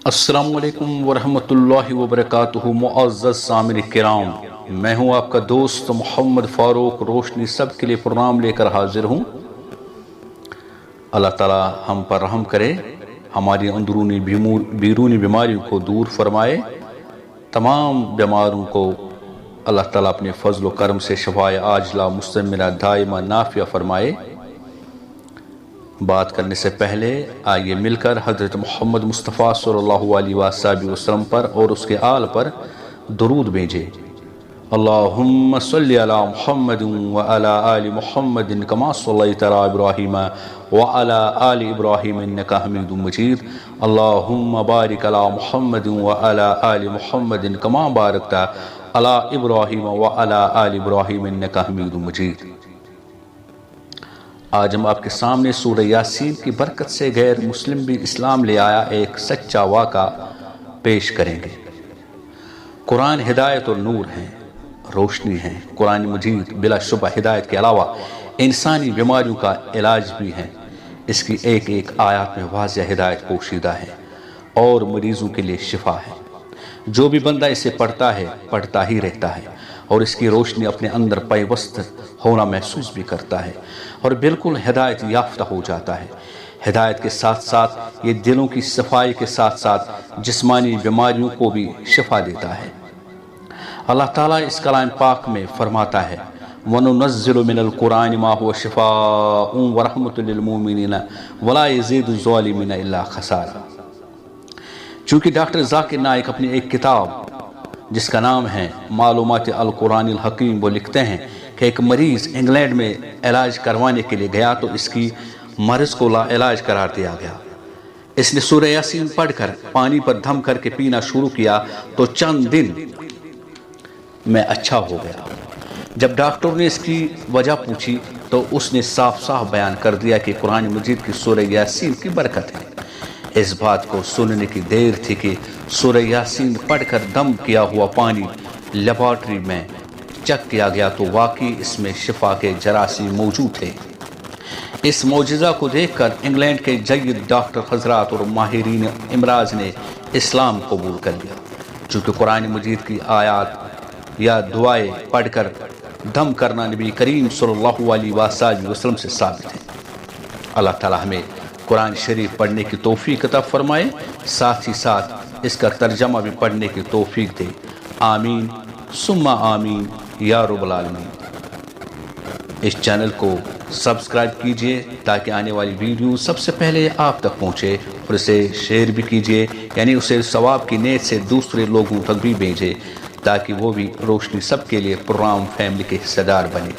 السلام علیکم ورحمۃ اللہ وبرکاتہ۔ معزز سامعین کرام، میں ہوں آپ کا دوست محمد فاروق روشنی سب کے لیے پروگرام لے کر حاضر ہوں۔ اللہ تعالی ہم پر رحم کرے، ہماری اندرونی بیرونی بیماریوں کو دور فرمائے، تمام بیماروں کو اللہ تعالیٰ اپنے فضل و کرم سے شفائے عاجلہ مستمرہ دائمہ نافعہ فرمائے۔ بات کرنے سے پہلے آئیے مل کر حضرت محمد مصطفیٰ صلی اللہ علیہ وآلہ وسلم پر اور اس کے آل پر درود بھیجے۔ اللہم صلی علی محمد وعلی آل محمد کما صلیت علی ابراہیم وعلی آل ابراہیم انکا حمید مجید۔ اللہم بارک علی محمد وعلی آل محمد کما بارکت علی ابراہیم وعلی آل ابراہیم انکا حمید مجید۔ آج ہم آپ کے سامنے سورہ یاسین کی برکت سے غیر مسلم بھی اسلام لے آیا ایک سچا واقعہ پیش کریں گے۔ قرآن ہدایت اور نور ہیں، روشنی ہیں۔ قرآن مجید بلا شبہ ہدایت کے علاوہ انسانی بیماریوں کا علاج بھی ہے۔ اس کی ایک ایک آیات میں واضح ہدایت پوشیدہ ہے اور مریضوں کے لیے شفا ہے۔ جو بھی بندہ اسے پڑھتا ہے پڑھتا ہی رہتا ہے اور اس کی روشنی اپنے اندر پیوست ہونا محسوس بھی کرتا ہے اور بالکل ہدایت یافتہ ہو جاتا ہے۔ ہدایت کے ساتھ ساتھ یہ دلوں کی صفائی کے ساتھ ساتھ جسمانی بیماریوں کو بھی شفا دیتا ہے۔ اللہ تعالیٰ اس کلام پاک میں فرماتا ہے وَنُنَزِّلُ مِنَ الْقُرْآنِ مَا هُوَ شِفَاءٌ وَرَحْمَةٌ لِّلْمُؤْمِنِينَ وَلَا يَزِيدُ الظَّالِمِينَ إِلَّا خَسَارًا۔ چونکہ ڈاکٹر ذاکر نائک اپنی ایک کتاب جس کا نام ہے معلومات القرآن الحکیم وہ لکھتے ہیں کہ ایک مریض انگلینڈ میں علاج کروانے کے لیے گیا تو اس کی مرض کو لا علاج قرار دیا گیا۔ اس نے سورہ یاسین پڑھ کر پانی پر دھم کر کے پینا شروع کیا تو چند دن میں اچھا ہو گیا۔ جب ڈاکٹر نے اس کی وجہ پوچھی تو اس نے صاف صاف بیان کر دیا کہ قرآن مجید کی سورہ یاسین کی برکت ہے۔ اس بات کو سننے کی دیر تھی کہ سورہ یاسین پڑھ کر دم کیا ہوا پانی لیبارٹری میں چیک کیا گیا تو واقعی اس میں شفا کے جراثیم موجود تھے۔ اس معجزہ کو دیکھ کر انگلینڈ کے جید ڈاکٹر حضرات اور ماہرین امراض نے اسلام قبول کر لیا، چونکہ قرآن مجید کی آیات یا دعائیں پڑھ کر دم کرنا نبی کریم صلی اللہ علیہ وآلہ وسلم سے ثابت ہے۔ اللہ تعالیٰ ہمیں قرآن شریف پڑھنے کی توفیق عطا فرمائے، ساتھ ہی ساتھ اس کا ترجمہ بھی پڑھنے کی توفیق دے۔ آمین ثم آمین یا رب العالمین۔ اس چینل کو سبسکرائب کیجئے تاکہ آنے والی ویڈیو سب سے پہلے آپ تک پہنچے، اور اسے شیئر بھی کیجئے، یعنی اسے ثواب کی نیت سے دوسرے لوگوں تک بھی بھیجے تاکہ وہ بھی روشنی سب کے لیے پروگرام فیملی کے حصہ دار بنے۔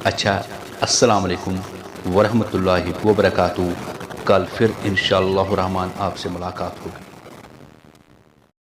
اچھا، السلام علیکم ورحمۃ اللہ وبرکاتہ۔ کل پھر انشاءاللہ الرحمن آپ سے ملاقات ہوگی۔